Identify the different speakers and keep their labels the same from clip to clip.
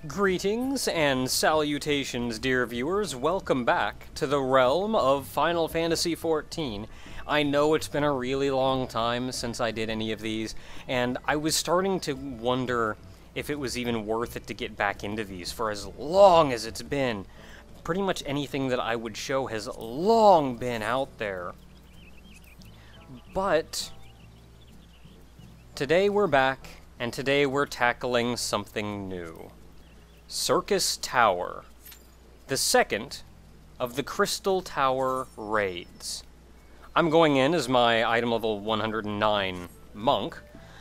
Speaker 1: Greetings and salutations, dear viewers. Welcome back to the realm of Final Fantasy XIV. I know it's been a really long time since I did any of these, and I was starting to wonder if it was even worth it to get back into these for as long as it's been. Pretty much anything that I would show has long been out there. But today we're back, and today we're tackling something new. Syrcus Tower, the second of the Crystal Tower raids. I'm going in as my item level 109 monk,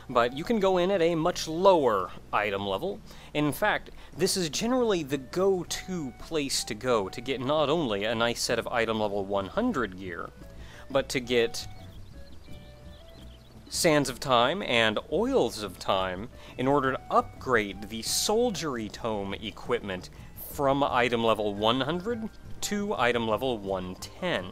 Speaker 1: but you can go in at a much lower item level. In fact, this is generally the go-to place to go to get not only a nice set of item level 100 gear, but to get Sands of Time and Oils of Time in order to upgrade the Soldiery Tome equipment from item level 100 to item level 110.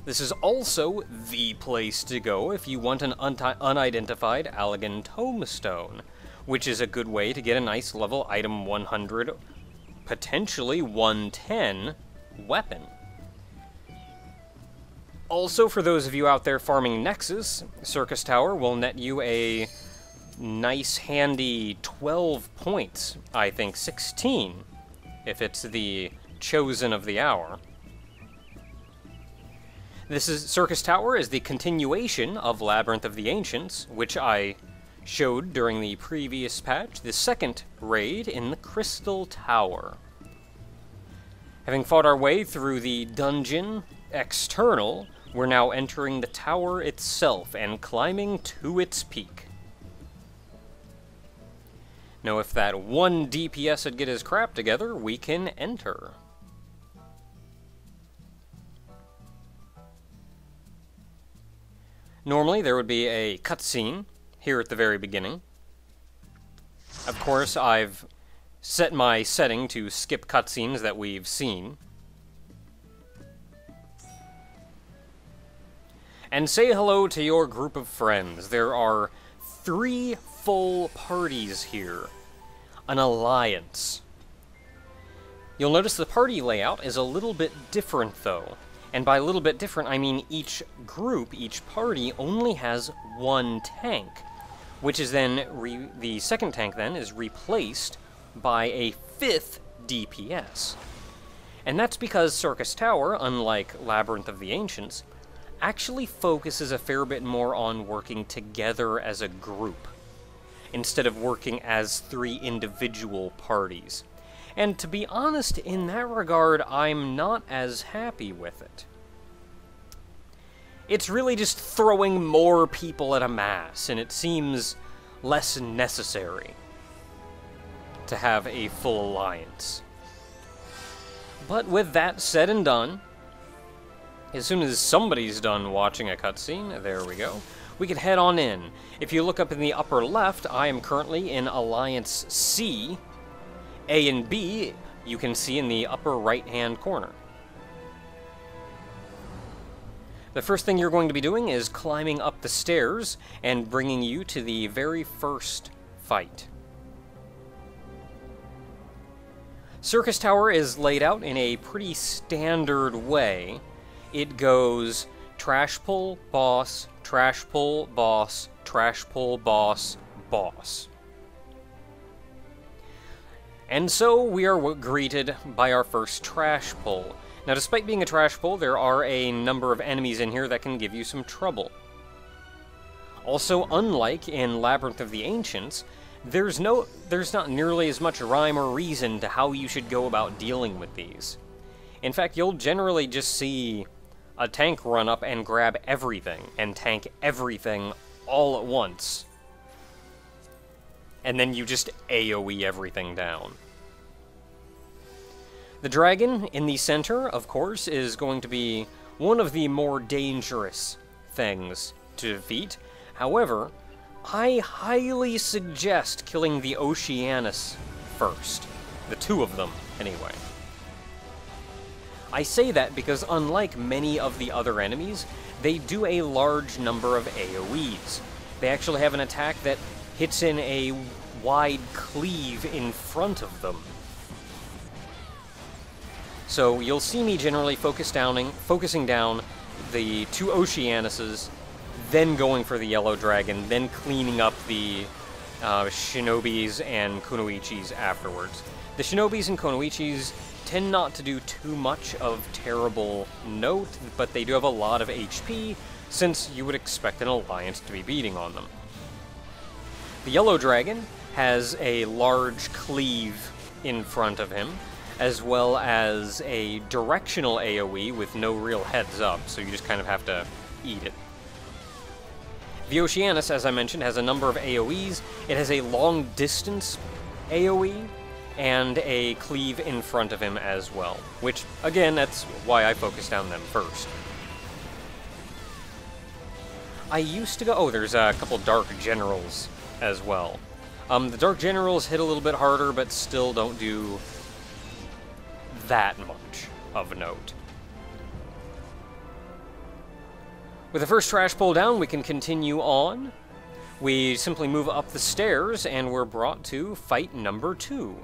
Speaker 1: This is also the place to go if you want an Unidentified Allaghan Tomestone, which is a good way to get a nice level item 100, potentially 110 weapon. Also, for those of you out there farming Nexus, Syrcus Tower will net you a nice handy 12 points, I think 16, if it's the Chosen of the Hour. Syrcus Tower is the continuation of Labyrinth of the Ancients, which I showed during the previous patch, the second raid in the Crystal Tower. Having fought our way through the dungeon external, we're now entering the tower itself and climbing to its peak. Now, if that one DPS would get his crap together, we can enter. Normally, there would be a cutscene here at the very beginning. Of course, I've set my setting to skip cutscenes that we've seen. And say hello to your group of friends. There are 3 full parties here. An alliance. You'll notice the party layout is a little bit different, though. And by a little bit different, I mean each group, each party, only has 1 tank. Which is then, the second tank then, is replaced by a 5th DPS. And that's because Syrcus Tower, unlike Labyrinth of the Ancients, actually focuses a fair bit more on working together as a group, instead of working as 3 individual parties. And to be honest, in that regard, I'm not as happy with it. It's really just throwing more people at a mass, and it seems less necessary to have a full alliance. But with that said and done, as soon as somebody's done watching a cutscene, there we go, we can head on in. If you look up in the upper left, I am currently in Alliance C. A and B, you can see in the upper right-hand corner. The first thing you're going to be doing is climbing up the stairs and bringing you to the very first fight. Syrcus Tower is laid out in a pretty standard way. It goes trash pull, boss, trash pull, boss, trash pull, boss, boss. And so we are greeted by our first trash pull. Now, despite being a trash pull, there are a number of enemies in here that can give you some trouble. Also, unlike in Labyrinth of the Ancients, there's not nearly as much rhyme or reason to how you should go about dealing with these. In fact, you'll generally just see a tank run up and grab everything, and tank everything all at once. And then you just AoE everything down. The dragon in the center, of course, is going to be one of the more dangerous things to defeat. However, I highly suggest killing the Oceanus first. The 2 of them, anyway. I say that because unlike many of the other enemies, they do a large number of AoEs. They actually have an attack that hits in a wide cleave in front of them. So you'll see me generally focusing down the two Oceanuses, then going for the Yellow Dragon, then cleaning up the Shinobis and Kunoichis afterwards. The Shinobis and Kunoichis tend not to do too much of terrible note, but they do have a lot of HP, since you would expect an alliance to be beating on them. The Yellow Dragon has a large cleave in front of him, as well as a directional AoE with no real heads up, so you just kind of have to eat it. The Oceanus, as I mentioned, has a number of AoEs. It has a long distance AoE, and a cleave in front of him as well, which, again, that's why I focused on them first. I used to go... Oh, there's a couple Dark Generals as well. The Dark Generals hit a little bit harder, but still don't do that much of note. With the first trash pull down, we can continue on. We simply move up the stairs, and we're brought to fight number 2.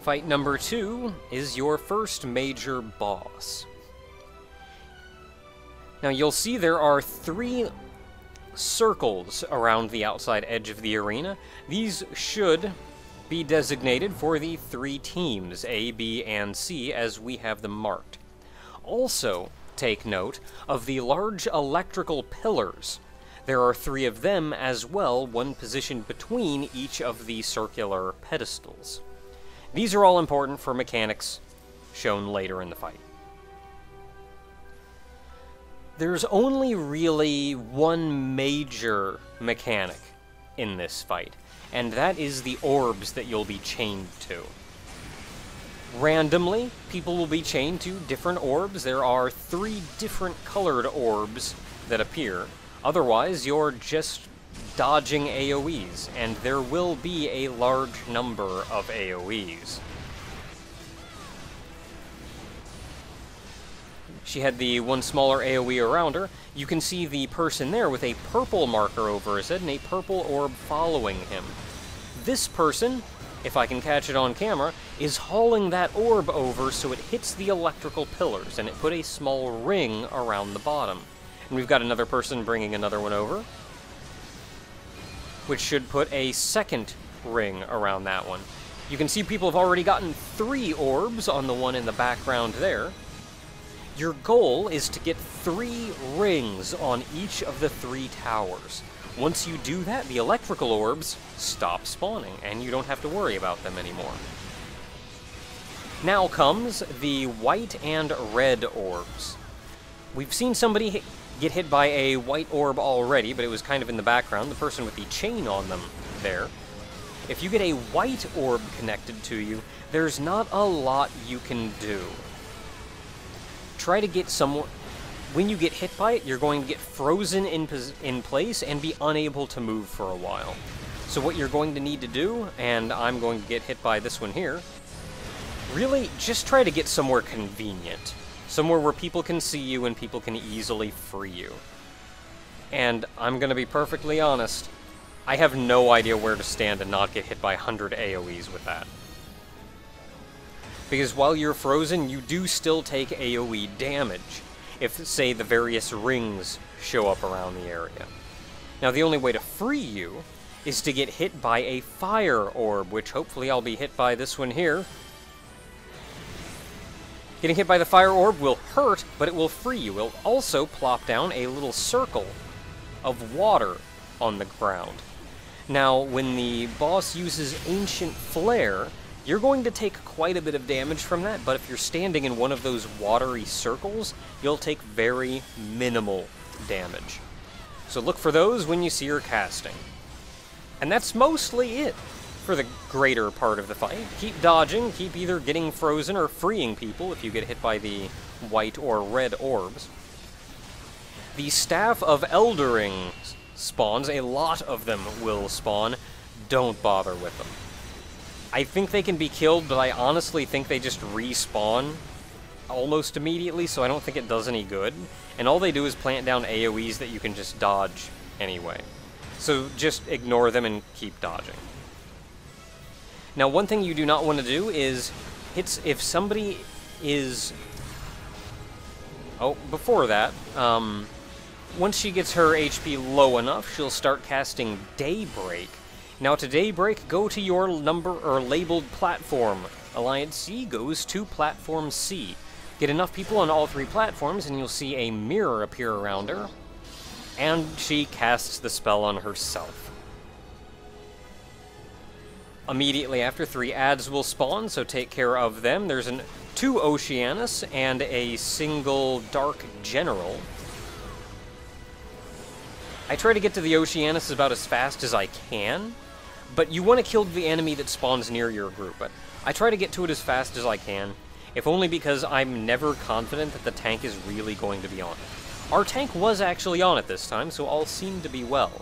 Speaker 1: Fight number 2 is your first major boss. Now you'll see there are 3 circles around the outside edge of the arena. These should be designated for the 3 teams, A, B, and C, as we have them marked. Also, take note of the large electrical pillars. There are 3 of them as well, one positioned between each of the circular pedestals. These are all important for mechanics shown later in the fight. There's only really one major mechanic in this fight, and that is the orbs that you'll be chained to. Randomly, people will be chained to different orbs. There are 3 different colored orbs that appear. Otherwise, you're just dodging AoEs, and there will be a large number of AoEs. She had the one smaller AoE around her. You can see the person there with a purple marker over his head and a purple orb following him. This person, if I can catch it on camera, is hauling that orb over so it hits the electrical pillars, and it put a small ring around the bottom. And we've got another person bringing another one over, which should put a second ring around that one. You can see people have already gotten 3 orbs on the one in the background there. Your goal is to get 3 rings on each of the 3 towers. Once you do that, the electrical orbs stop spawning, and you don't have to worry about them anymore. Now comes the white and red orbs. We've seen somebody get hit by a white orb already, but it was kind of in the background, the person with the chain on them there. If you get a white orb connected to you, there's not a lot you can do. Try to get someone... When you get hit by it, you're going to get frozen in place and be unable to move for a while. So what you're going to need to do, and I'm going to get hit by this one here, really just try to get somewhere convenient. Somewhere where people can see you and people can easily free you. And I'm going to be perfectly honest, I have no idea where to stand and not get hit by 100 AoEs with that. Because while you're frozen, you do still take AoE damage if, say, the various rings show up around the area. Now, the only way to free you is to get hit by a fire orb, which hopefully I'll be hit by this one here. Getting hit by the fire orb will hurt, but it will free you. It will also plop down a little circle of water on the ground. Now, when the boss uses Ancient Flare, you're going to take quite a bit of damage from that, but if you're standing in one of those watery circles, you'll take very minimal damage. So look for those when you see her casting. And that's mostly it for the greater part of the fight. Keep dodging, keep either getting frozen or freeing people if you get hit by the white or red orbs. The Staff of Eldering spawns, a lot of them will spawn. Don't bother with them. I think they can be killed, but I honestly think they just respawn almost immediately, so I don't think it does any good. And all they do is plant down AoEs that you can just dodge anyway. So just ignore them and keep dodging. Now, one thing you do not want to do is, if somebody is... Oh, before that, once she gets her HP low enough, she'll start casting Daybreak. Now, to Daybreak, go to your labeled platform. Alliance C goes to Platform C. Get enough people on all 3 platforms, and you'll see a mirror appear around her, and she casts the spell on herself. Immediately after, 3 ads will spawn, so take care of them. There's 2 Oceanus and a single Dark General. I try to get to the Oceanus about as fast as I can, but you want to kill the enemy that spawns near your group. But I try to get to it as fast as I can, if only because I'm never confident that the tank is really going to be on it. Our tank was actually on it this time, so all seemed to be well.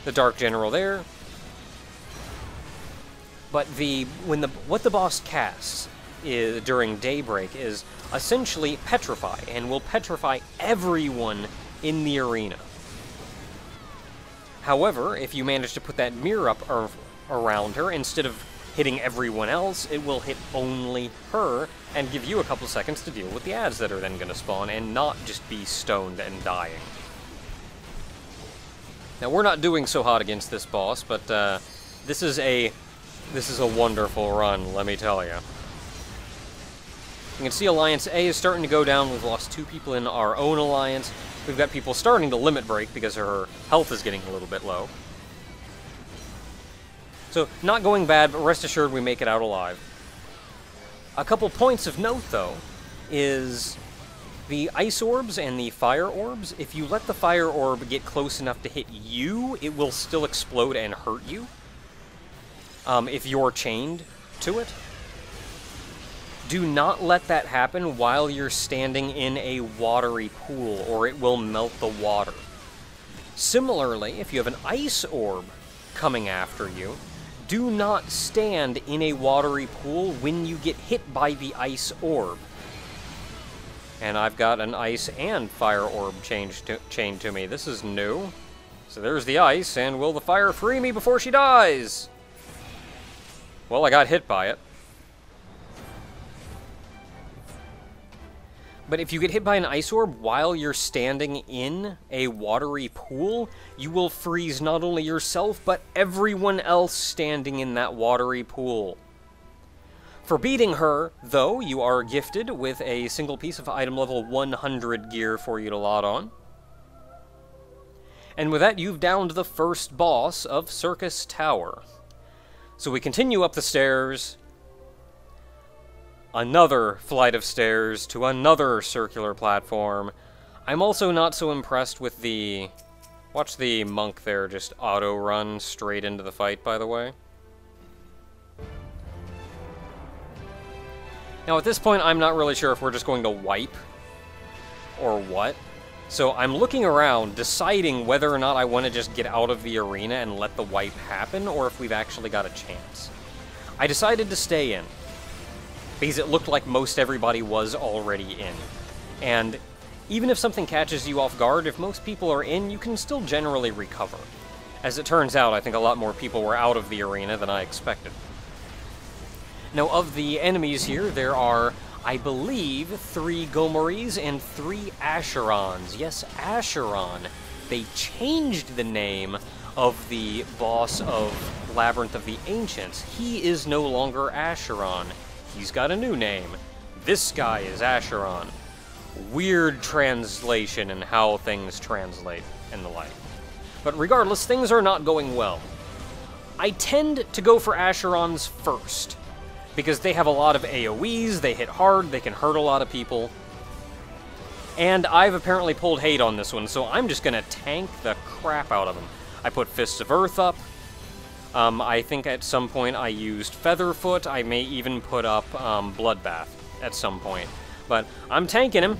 Speaker 1: The Dark General there. But what the boss casts during Daybreak is essentially Petrify, and will petrify everyone in the arena. However, if you manage to put that mirror up around her, instead of hitting everyone else, it will hit only her, and give you a couple seconds to deal with the ads that are then going to spawn, and not just be stoned and dying. Now, we're not doing so hot against this boss, but this is a wonderful run, let me tell you. You can see Alliance A is starting to go down. We've lost 2 people in our own alliance. We've got people starting to limit break because her health is getting a little bit low. So, not going bad, but rest assured we make it out alive. A couple points of note, though, is the ice orbs and the fire orbs. If you let the fire orb get close enough to hit you, it will still explode and hurt you. If you're chained to it. Do not let that happen while you're standing in a watery pool, or it will melt the water. Similarly, if you have an ice orb coming after you, do not stand in a watery pool when you get hit by the ice orb. And I've got an ice and fire orb chained to me. This is new. So there's the ice, and will the fire free me before she dies? Well, I got hit by it. But if you get hit by an ice orb while you're standing in a watery pool, you will freeze not only yourself, but everyone else standing in that watery pool. For beating her, though, you are gifted with a single piece of item level 100 gear for you to lot on. And with that, you've downed the first boss of Syrcus Tower. So we continue up the stairs, another flight of stairs to another circular platform. I'm also not so impressed with the... Watch the monk there just auto-run straight into the fight, by the way. Now, at this point, I'm not really sure if we're just going to wipe or what. So I'm looking around, deciding whether or not I want to just get out of the arena and let the wipe happen, or if we've actually got a chance. I decided to stay in, because it looked like most everybody was already in. And even if something catches you off guard, if most people are in, you can still generally recover. As it turns out, I think a lot more people were out of the arena than I expected. Now, of the enemies here, there are, I believe, 3 Gomories and 3 Asherons. Yes, Acheron. They changed the name of the boss of Labyrinth of the Ancients. He is no longer Acheron. He's got a new name. This guy is Acheron. Weird translation and how things translate and the like. But regardless, things are not going well. I tend to go for Acherons first, because they have a lot of AoEs, they hit hard, they can hurt a lot of people. And I've apparently pulled hate on this one, so I'm just going to tank the crap out of them. I put Fists of Earth up. I think at some point I used Featherfoot. I may even put up Bloodbath at some point. But I'm tanking him.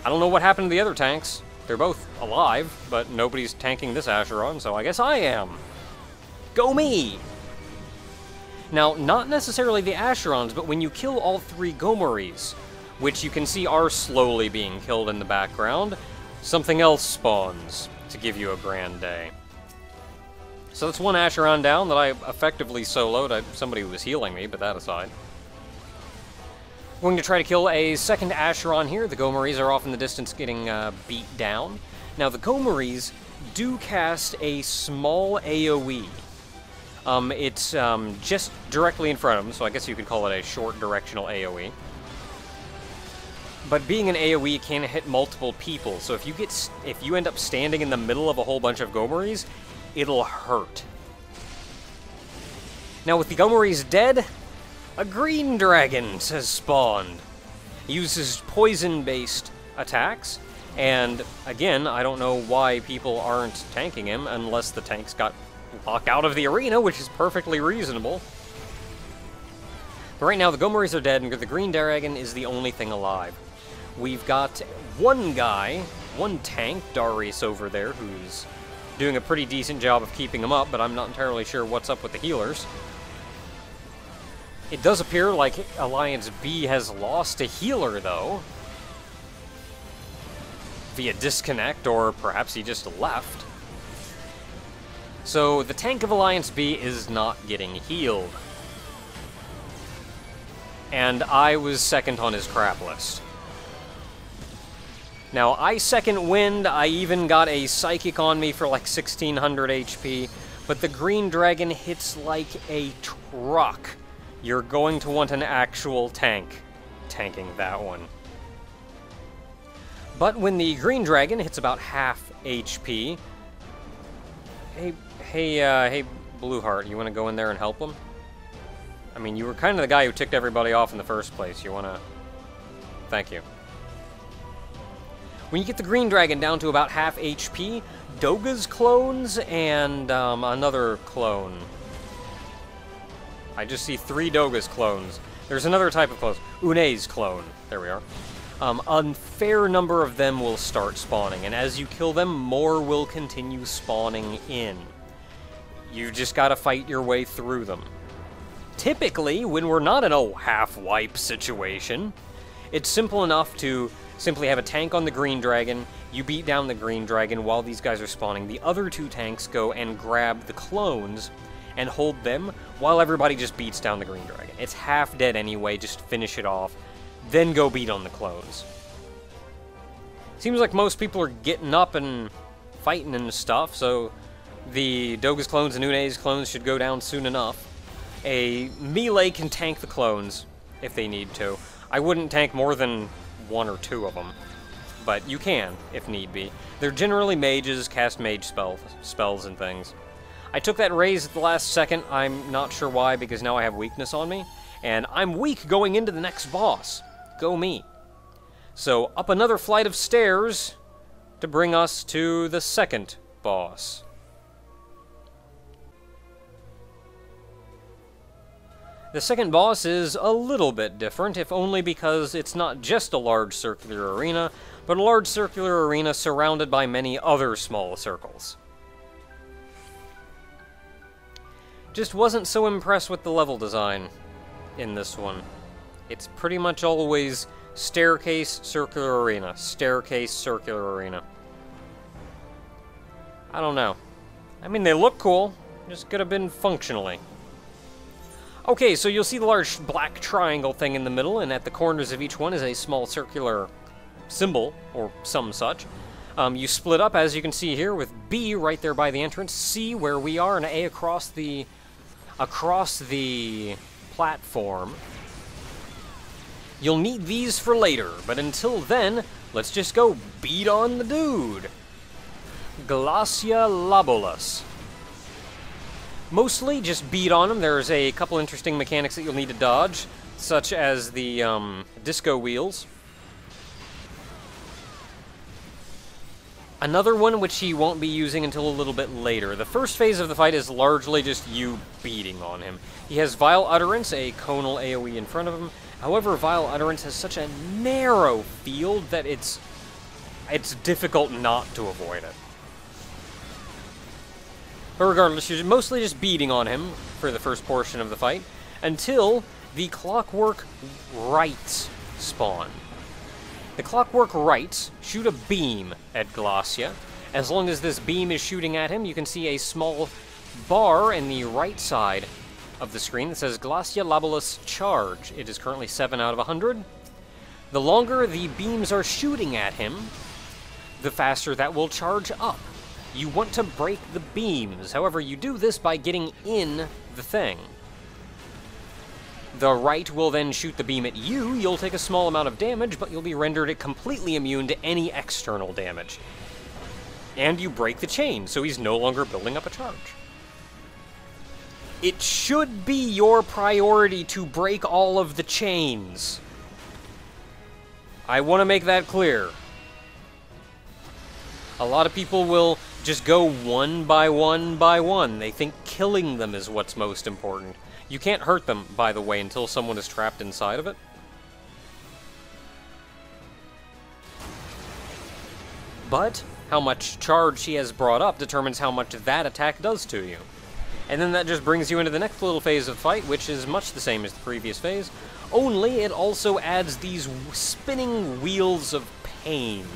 Speaker 1: I don't know what happened to the other tanks. They're both alive, but nobody's tanking this Acheron, so I guess I am. Go me! Now, not necessarily the Asherons, but when you kill all 3 Gomeries, which you can see are slowly being killed in the background, something else spawns to give you a grand day. So that's 1 Asheron down that I effectively soloed. Somebody was healing me, but that aside. Going to try to kill a second Asheron here. The Gomeries are off in the distance getting beat down. Now, the Gomeries do cast a small AoE. It's just directly in front of them, so I guess you could call it a short directional AoE. But being an AoE can hit multiple people, so if you end up standing in the middle of a whole bunch of Gomeries, it'll hurt. Now, with the Gomeries dead, a green dragon has spawned. He uses poison-based attacks, and again, I don't know why people aren't tanking him unless the tanks got locked out of the arena, which is perfectly reasonable. But right now, the Gomeries are dead, and the green dragon is the only thing alive. We've got one guy, one tank, Darius over there, who's doing a pretty decent job of keeping him up, but I'm not entirely sure what's up with the healers. It does appear like Alliance B has lost a healer, though, via disconnect, or perhaps he just left. So the tank of Alliance B is not getting healed. And I was second on his crap list. Now, I second wind, I even got a psychic on me for like 1600 HP, but the green dragon hits like a truck. You're going to want an actual tank tanking that one. But when the green dragon hits about half HP... Hey, Blueheart, you want to go in there and help him? I mean, you were kind of the guy who ticked everybody off in the first place. You want to... Thank you. When you get the green dragon down to about half HP, Doga's clones and another clone. I just see 3 Doga's clones. There's another type of clone. Une's clone. There we are. A fair number of them will start spawning, and as you kill them, more will continue spawning in. You just gotta fight your way through them. Typically, when we're not in a half-wipe situation, it's simple enough to simply have a tank on the green dragon, you beat down the green dragon while these guys are spawning. The other 2 tanks go and grab the clones and hold them while everybody just beats down the green dragon. It's half dead anyway, just finish it off, then go beat on the clones. Seems like most people are getting up and fighting and stuff, so the Doga's clones and Une's clones should go down soon enough. A melee can tank the clones if they need to. I wouldn't tank more than 1 or 2 of them, but you can if need be. They're generally mages, cast mage spells and things. I took that raise at the last second. I'm not sure why, because now I have weakness on me, and I'm weak going into the next boss. Go me. So up another flight of stairs to bring us to the second boss. The second boss is a little bit different, if only because it's not just a large circular arena, but a large circular arena surrounded by many other small circles. Just wasn't so impressed with the level design in this one. It's pretty much always staircase, circular arena, staircase, circular arena. I don't know. I mean, they look cool, just could have been functionally. Okay, so you'll see the large black triangle thing in the middle, and at the corners of each one is a small circular symbol, or some such. You split up, as you can see here, with B right there by the entrance, C where we are, and A across the platform. You'll need these for later, but until then, let's just go beat on the dude. Glasya Labolas. Mostly just beat on him. There's a couple interesting mechanics that you'll need to dodge, such as the disco wheels. Another one which he won't be using until a little bit later. The first phase of the fight is largely just you beating on him. He has Vile Utterance, a conal AoE in front of him. However, Vile Utterance has such a narrow field that it's difficult not to avoid it. But regardless, you're mostly just beating on him for the first portion of the fight. until the Clockwork Rights spawn. The Clockwork Rights shoot a beam at Glasya. As long as this beam is shooting at him, you can see a small bar in the right side of the screen that says Glasya Labolas Charge. It is currently 7 out of 100. The longer the beams are shooting at him, the faster that will charge up. You want to break the beams. However, you do this by getting in the thing. The right will then shoot the beam at you. You'll take a small amount of damage, but you'll be rendered completely immune to any external damage. And you break the chain, so he's no longer building up a charge. It should be your priority to break all of the chains. I want to make that clear. A lot of people will just go one by one by one. They think killing them is what's most important. You can't hurt them, by the way, until someone is trapped inside of it. But how much charge he has brought up determines how much that attack does to you. And then that just brings you into the next little phase of the fight, which is much the same as the previous phase, only it also adds these spinning wheels of pain.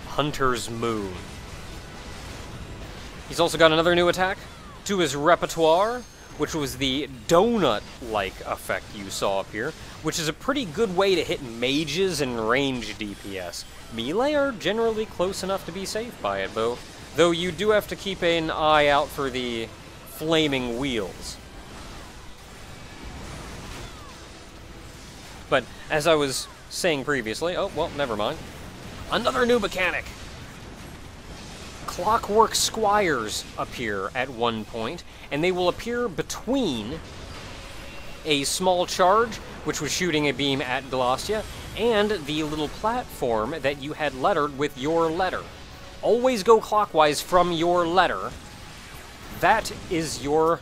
Speaker 1: Hunter's Moon. He's also got another new attack to his repertoire, which was the donut-like effect you saw up here, which is a pretty good way to hit mages and range DPS. Melee are generally close enough to be safe by it, though you do have to keep an eye out for the flaming wheels. But as I was saying previously, oh, well, never mind. Another new mechanic! Clockwork Squires appear at one point, and they will appear between a small charge, which was shooting a beam at Glasya, and the little platform that you had lettered with your letter. Always go clockwise from your letter. That is your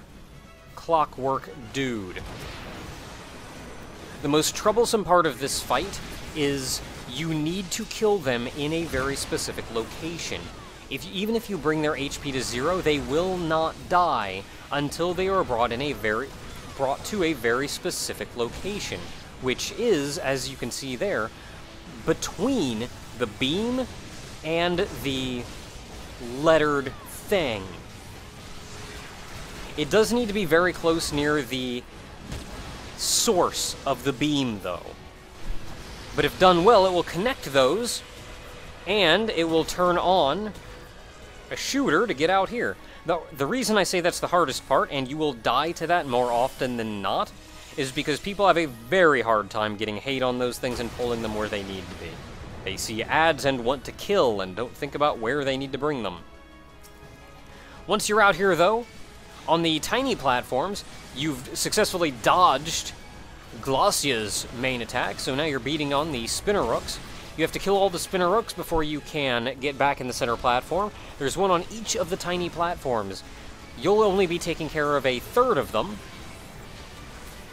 Speaker 1: Clockwork Dude. The most troublesome part of this fight is you need to kill them in a very specific location. Even if you bring their HP to 0, they will not die until they are brought to a very specific location, which is, as you can see there, between the beam and the lettered thing. It does need to be very close near the source of the beam, though. But if done well, it will connect those, and it will turn on a shooter to get out here. The reason I say that's the hardest part, and you will die to that more often than not, is because people have a very hard time getting hate on those things and pulling them where they need to be. They see ads and want to kill and don't think about where they need to bring them. Once you're out here, though, on the tiny platforms, you've successfully dodged Glasya's main attack, so now you're beating on the spinner rooks. You have to kill all the spinner rooks before you can get back in the center platform. There's one on each of the tiny platforms. You'll only be taking care of a third of them.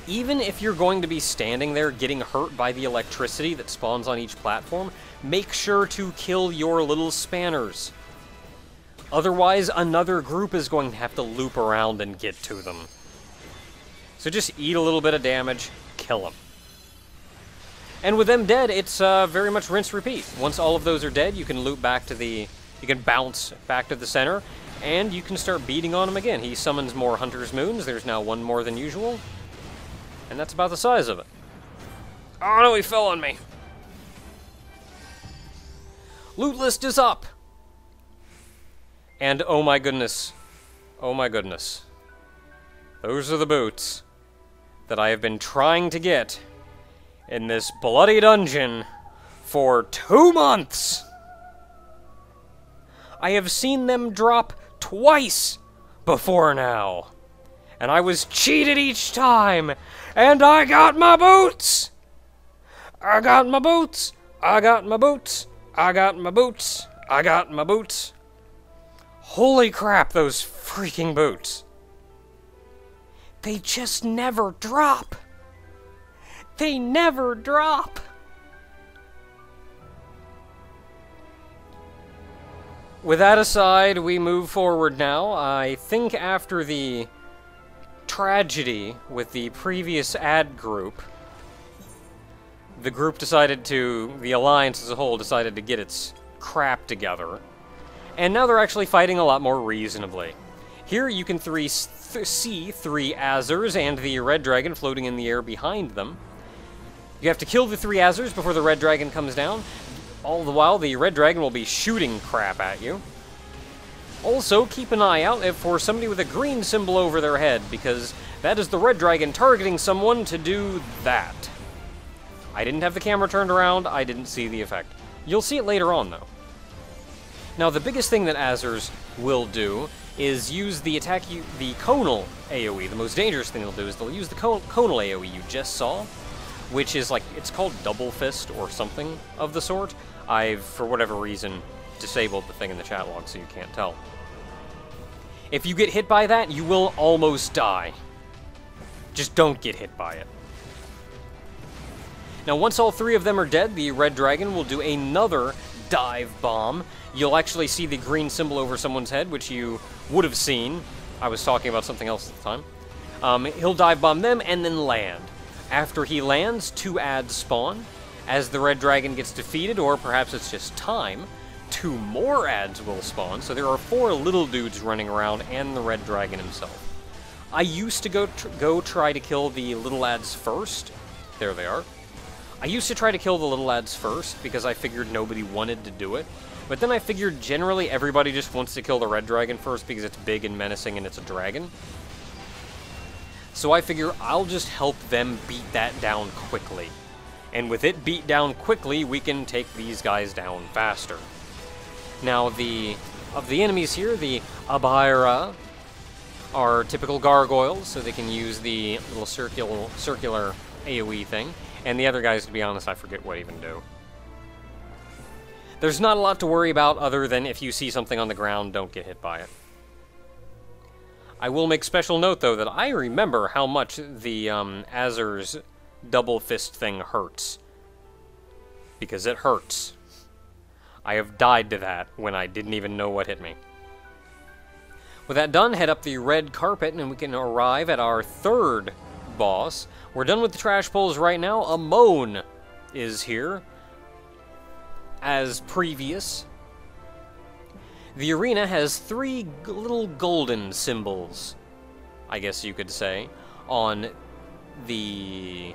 Speaker 1: Even if you're going to be standing there getting hurt by the electricity that spawns on each platform, make sure to kill your little spanners. Otherwise, another group is going to have to loop around and get to them. So just eat a little bit of damage, kill them. And with them dead, it's very much rinse repeat. Once all of those are dead, you can loop back to you can bounce back to the center, and you can start beating on him again. He summons more Hunter's Moons. There's now one more than usual. And that's about the size of it. Oh no, he fell on me. Loot list is up. And oh my goodness. Oh my goodness. Those are the boots that I have been trying to get in this bloody dungeon for 2 months. I have seen them drop twice before now. And I was cheated each time. And I got my boots! I got my boots! I got my boots! I got my boots! I got my boots! Holy crap, those freaking boots. They just never drop. They never drop. With that aside, we move forward now. I think after the tragedy with the previous ad group, the group decided to, the Alliance as a whole, decided to get its crap together. And now they're actually fighting a lot more reasonably. Here you can see 3 Azers and the Red Dragon floating in the air behind them. You have to kill the 3 Azers before the Red Dragon comes down. All the while, the Red Dragon will be shooting crap at you. Also, keep an eye out for somebody with a green symbol over their head, because that is the Red Dragon targeting someone to do that. I didn't have the camera turned around, I didn't see the effect. You'll see it later on, though. Now, the biggest thing that Azers will do is use the conal AoE. The most dangerous thing they'll do is they'll use the conal AoE you just saw, which is like, it's called Double Fist or something of the sort. I've, for whatever reason, disabled the thing in the chat log so you can't tell. If you get hit by that, you will almost die. Just don't get hit by it. Now, once all 3 of them are dead, the Red Dragon will do another dive bomb. You'll actually see the green symbol over someone's head, which you would have seen. I was talking about something else at the time. He'll dive bomb them and then land. After he lands, 2 ads spawn. As the Red Dragon gets defeated, or perhaps it's just time, 2 more ads will spawn. So there are 4 little dudes running around and the Red Dragon himself. I used to go try to kill the little ads first. There they are. I used to try to kill the little ads first because I figured nobody wanted to do it. But then I figured generally everybody just wants to kill the Red Dragon first because it's big and menacing and it's a dragon. So I figure I'll just help them beat that down quickly. And with it beat down quickly, we can take these guys down faster. Now, of the enemies here, the Abaira are typical gargoyles, so they can use the little circular AoE thing. And the other guys, to be honest, I forget what even do. There's not a lot to worry about other than if you see something on the ground, don't get hit by it. I will make special note, though, that I remember how much the Azer's double fist thing hurts. Because it hurts. I have died to that when I didn't even know what hit me. With that done, head up the red carpet and we can arrive at our 3rd boss. We're done with the trash pulls right now. Amon is here. As previous. The arena has 3 little golden symbols, I guess you could say, on the...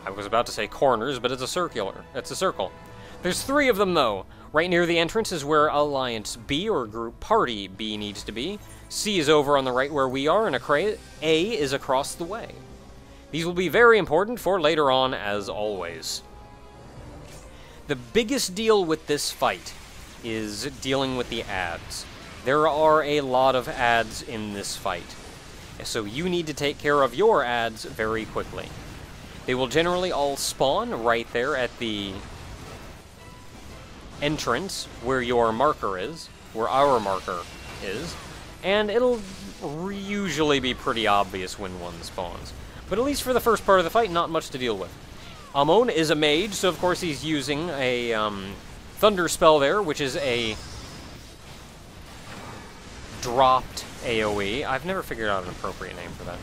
Speaker 1: I was about to say corners, but it's a circle. There's 3 of them, though. Right near the entrance is where Alliance B, or Group Party B, needs to be. C is over on the right where we are, and A is across the way. These will be very important for later on, as always. The biggest deal with this fight is dealing with the ads. There are a lot of ads in this fight, so you need to take care of your ads very quickly. They will generally all spawn right there at the entrance where your marker is, where our marker is, and it'll usually be pretty obvious when one spawns. But at least for the first part of the fight, not much to deal with. Amon is a mage, so of course he's using a thunder spell there, which is a dropped AoE. I've never figured out an appropriate name for that.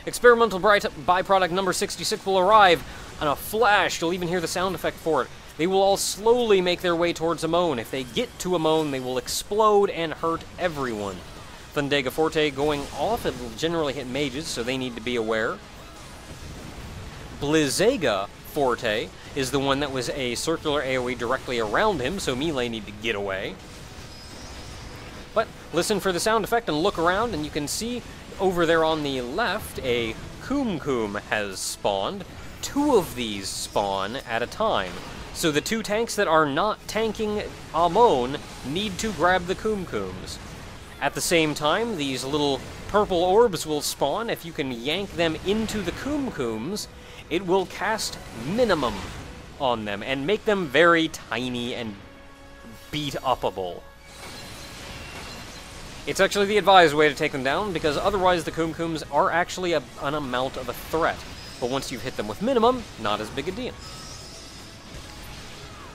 Speaker 1: Experimental byproduct number 66 will arrive on a flash. You'll even hear the sound effect for it. They will all slowly make their way towards Amon. If they get to Amon, they will explode and hurt everyone. Thundega Forte going off, it will generally hit mages, so they need to be aware. Blizzaga Forte is the one that was a circular AoE directly around him, so melee need to get away. But listen for the sound effect and look around, and you can see over there on the left, a Kumkum has spawned. 2 of these spawn at a time. So the 2 tanks that are not tanking Amon need to grab the Kumkums. At the same time, these little purple orbs will spawn. If you can yank them into the Kumkums, it will cast minimum on them and make them very tiny and beat-upable. It's actually the advised way to take them down, because otherwise the Kumkums are actually an amount of a threat. But once you've hit them with minimum, not as big a deal.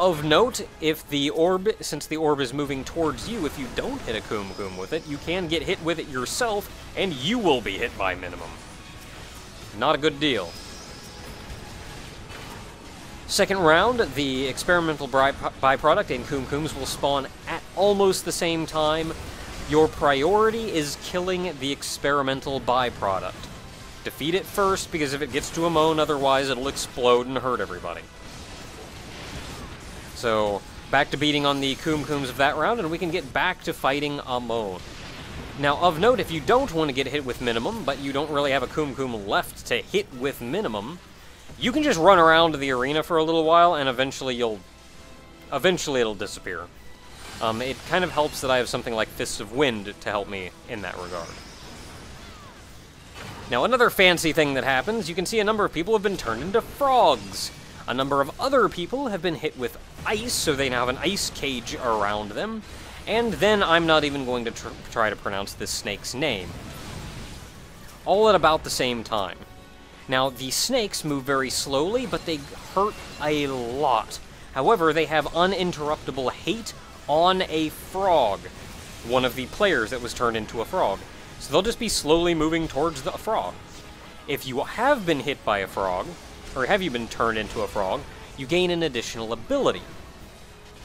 Speaker 1: Of note, if the orb, since the orb is moving towards you, if you don't hit a Kum with it, you can get hit with it yourself, and you will be hit by minimum. Not a good deal. Second round, the experimental byproduct and Kums will spawn at almost the same time. Your priority is killing the experimental byproduct. Defeat it first, because if it gets to Amon, otherwise it'll explode and hurt everybody. So, back to beating on the Kums of that round, and we can get back to fighting Amon. Now, of note, if you don't want to get hit with minimum, but you don't really have a Kum left to hit with minimum, you can just run around the arena for a little while, and eventually it'll disappear. It kind of helps that I have something like Fists of Wind to help me in that regard. Now, another fancy thing that happens, you can see a number of people have been turned into frogs. A number of other people have been hit with ice, so they now have an ice cage around them. And then I'm not even going to try to pronounce this snake's name. All at about the same time. Now, the snakes move very slowly, but they hurt a lot. However, they have uninterruptible hate on a frog. One of the players that was turned into a frog. So they'll just be slowly moving towards the frog. If you have been hit by a frog, or have you been turned into a frog, you gain an additional ability,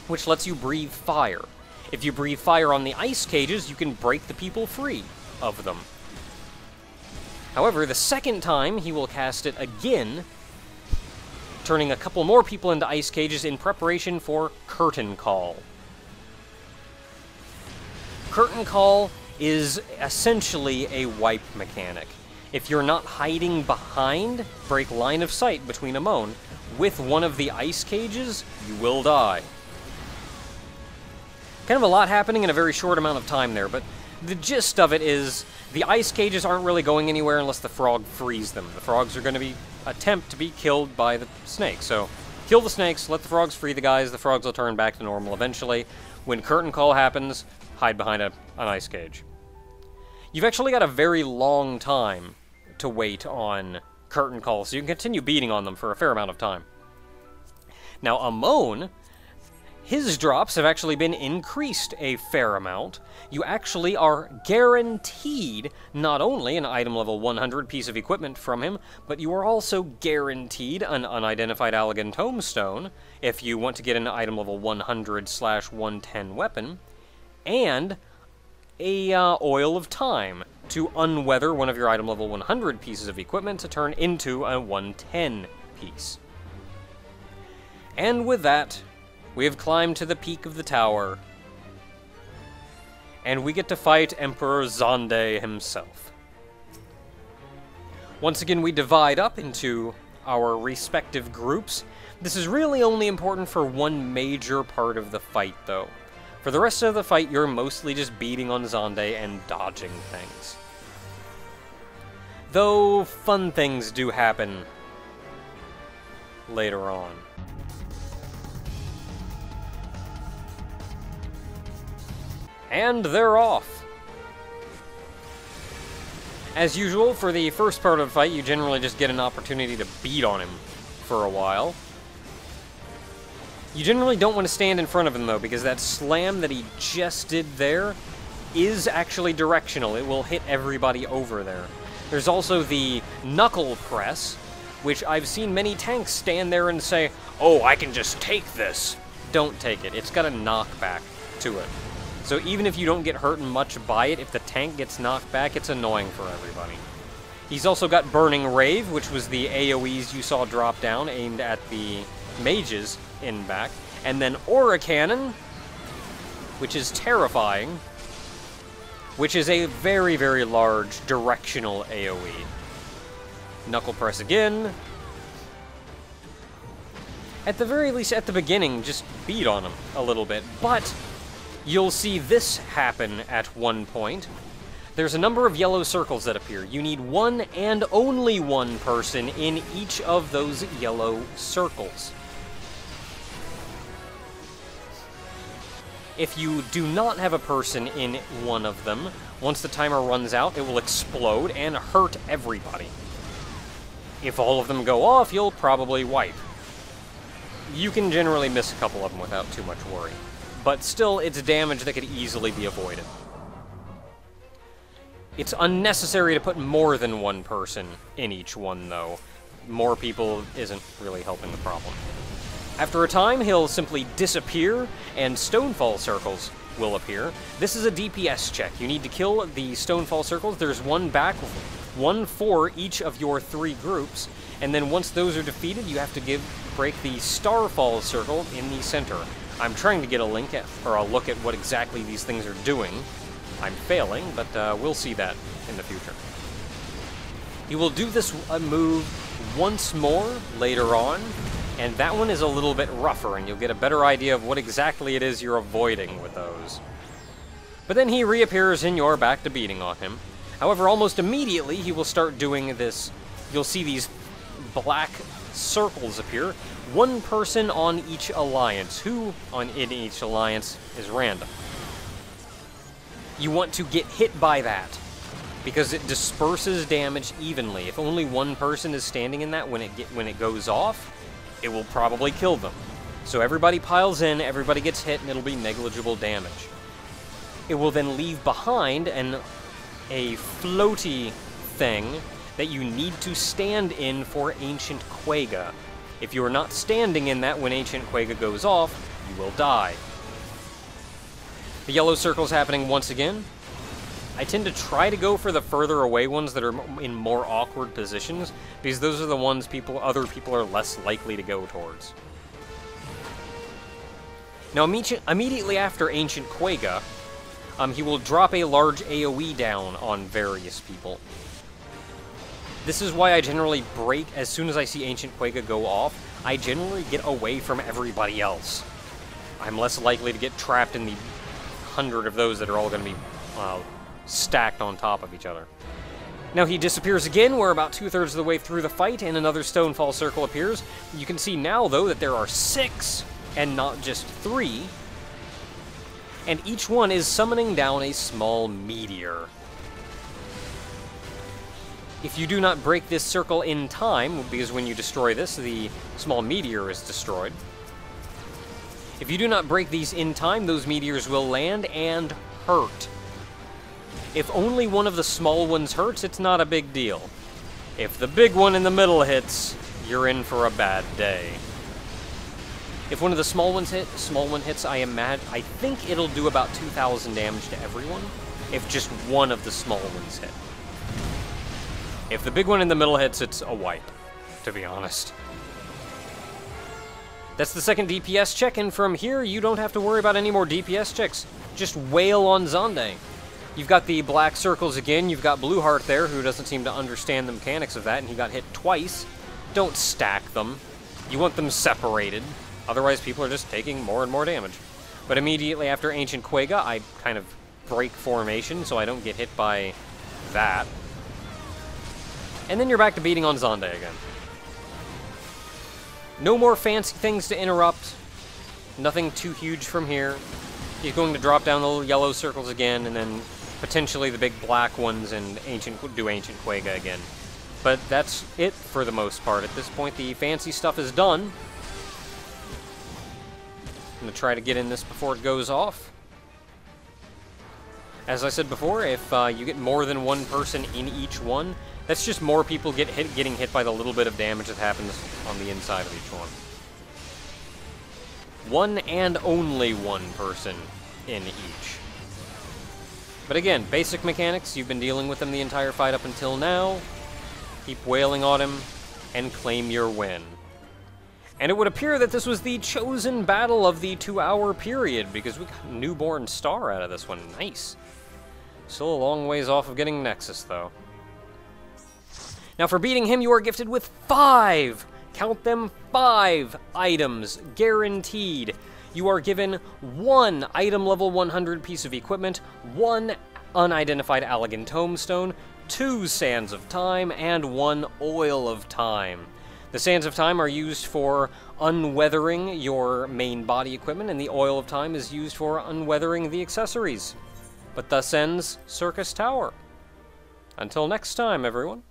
Speaker 1: which lets you breathe fire. If you breathe fire on the ice cages, you can break the people free of them. However, the second time, he will cast it again, turning a couple more people into ice cages in preparation for Curtain Call. Curtain Call is essentially a wipe mechanic. If you're not hiding behind, break line of sight between Amon, with one of the ice cages, you will die. Kind of a lot happening in a very short amount of time there, but the gist of it is the ice cages aren't really going anywhere unless the frog frees them. The frogs are going to attempt to be killed by the snakes. So, kill the snakes, let the frogs free the guys, the frogs will turn back to normal eventually. When Curtain Call happens, hide behind an ice cage. You've actually got a very long time to wait on Curtain Call, so you can continue beating on them for a fair amount of time. Now, Amon, his drops have actually been increased a fair amount. You actually are guaranteed not only an item level 100 piece of equipment from him, but you are also guaranteed an Unidentified Allaghan Tomestone, if you want to get an item level 100/110 weapon, and a Oil of Time to unweather one of your item level 100 pieces of equipment to turn into a 110 piece. And with that, we have climbed to the peak of the tower, and we get to fight Emperor Xande himself. Once again, we divide up into our respective groups. This is really only important for one major part of the fight, though. For the rest of the fight, you're mostly just beating on Xande and dodging things. Though, fun things do happen later on. And they're off. As usual, for the first part of the fight, you generally just get an opportunity to beat on him for a while. You generally don't want to stand in front of him, though, because that slam that he just did there is actually directional. It will hit everybody over there. There's also the knuckle press, which I've seen many tanks stand there and say, "Oh, I can just take this." Don't take it. It's got a knockback to it. So even if you don't get hurt much by it, if the tank gets knocked back, it's annoying for everybody. He's also got Burning Rave, which was the AoEs you saw drop down, aimed at the mages in back. And then Aura Cannon, which is terrifying, which is a very, very large directional AoE. Knuckle Press again. At the very least, at the beginning, just beat on him a little bit. But you'll see this happen at one point. There's a number of yellow circles that appear. You need one and only one person in each of those yellow circles. If you do not have a person in one of them, once the timer runs out, it will explode and hurt everybody. If all of them go off, you'll probably wipe. you can generally miss a couple of them without too much worry. But still, it's damage that could easily be avoided. It's unnecessary to put more than one person in each one, though. More people isn't really helping the problem. After a time, he'll simply disappear, and Stonefall circles will appear. This is a DPS check. You need to kill the Stonefall circles. There's one back, one for each of your 3 groups, and then once those are defeated, you have to break the Starfall circle in the center. I'm trying to get a look at what exactly these things are doing. I'm failing, but we'll see that in the future. You will do this move once more later on, and that one is a little bit rougher, and you'll get a better idea of what exactly it is you're avoiding with those. But then he reappears and you're back to beating on him. However, almost immediately he will start doing this. You'll see these black circles appear. One person on each alliance. Who in each alliance is random. You want to get hit by that, because it disperses damage evenly. If only one person is standing in that when it goes off, it will probably kill them. So everybody piles in, everybody gets hit, and it'll be negligible damage. It will then leave behind a floaty thing that you need to stand in for Ancient Quagga. If you are not standing in that when Ancient Quagga goes off, you will die. The yellow circle's happening once again. I tend to try to go for the further away ones that are in more awkward positions, because those are the ones other people are less likely to go towards. Now, immediately after Ancient Quagga, he will drop a large AoE down on various people. This is why I generally break, as soon as I see Ancient Quagga go off, I generally get away from everybody else. I'm less likely to get trapped in the 100 of those that are all going to be stacked on top of each other. Now he disappears again. We're about 2/3 of the way through the fight, and another Stonefall circle appears. You can see now, though, that there are 6, and not just 3. And each one is summoning down a small meteor. If you do not break this circle in time, because when you destroy this, the small meteor is destroyed. If you do not break these in time, those meteors will land and hurt. If only one of the small ones hurts, it's not a big deal. If the big one in the middle hits, you're in for a bad day. If one of the small one hits, I think it'll do about 2,000 damage to everyone, if just one of the small ones hit. If the big one in the middle hits, it's a wipe, to be honest. That's the second DPS check, and from here, you don't have to worry about any more DPS checks. Just wail on Xande. You've got the black circles again. You've got Blueheart there, who doesn't seem to understand the mechanics of that, and he got hit twice. Don't stack them. You want them separated. Otherwise, people are just taking more and more damage. But immediately after Ancient Quagga, I kind of break formation so I don't get hit by that. And then you're back to beating on Xande again. No more fancy things to interrupt. Nothing too huge from here. He's going to drop down the little yellow circles again, and then potentially the big black ones and do Ancient Quagga again. But that's it for the most part. At this point, the fancy stuff is done. I'm going to try to get in this before it goes off. As I said before, if you get more than one person in each one, that's just more people getting hit by the little bit of damage that happens on the inside of each one. One and only one person in each. But again, basic mechanics, you've been dealing with them the entire fight up until now. Keep wailing on him, and claim your win. And it would appear that this was the chosen battle of the 2-hour period, because we got a newborn star out of this one. Nice. Still a long ways off of getting Nexus, though. Now, for beating him, you are gifted with 5, count them, 5 items, guaranteed. You are given 1 item level 100 piece of equipment, 1 Unidentified Allaghan Tomestone, 2 Sands of Time, and 1 Oil of Time. The Sands of Time are used for unweathering your main body equipment, and the Oil of Time is used for unweathering the accessories. But thus ends Syrcus Tower. Until next time, everyone.